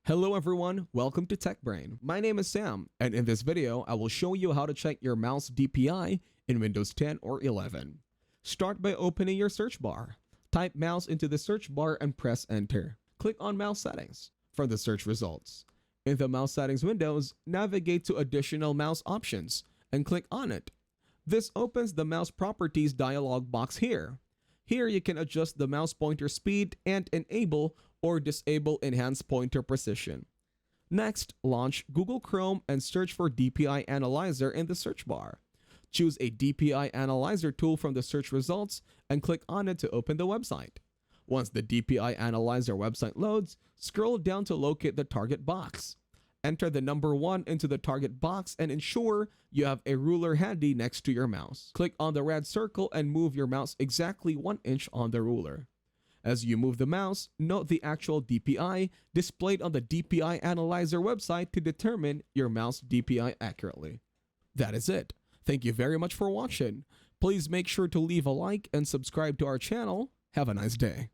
Hello everyone, welcome to TechBrain. My name is Sam, and in this video, I will show you how to check your mouse DPI in Windows 10 or 11. Start by opening your search bar. Type mouse into the search bar and press enter. Click on mouse settings from the search results. In the mouse settings windows, navigate to additional mouse options and click on it. This opens the mouse properties dialog box here. Here you can adjust the mouse pointer speed and enable or disable enhanced pointer precision. Next, launch Google Chrome and search for DPI Analyzer in the search bar. Choose a DPI Analyzer tool from the search results and click on it to open the website. Once the DPI Analyzer website loads, scroll down to locate the target box. Enter the number 1 into the target box and ensure you have a ruler handy next to your mouse. Click on the red circle and move your mouse exactly 1 inch on the ruler. As you move the mouse, note the actual DPI displayed on the DPI Analyzer website to determine your mouse DPI accurately. That is it. Thank you very much for watching. Please make sure to leave a like and subscribe to our channel. Have a nice day.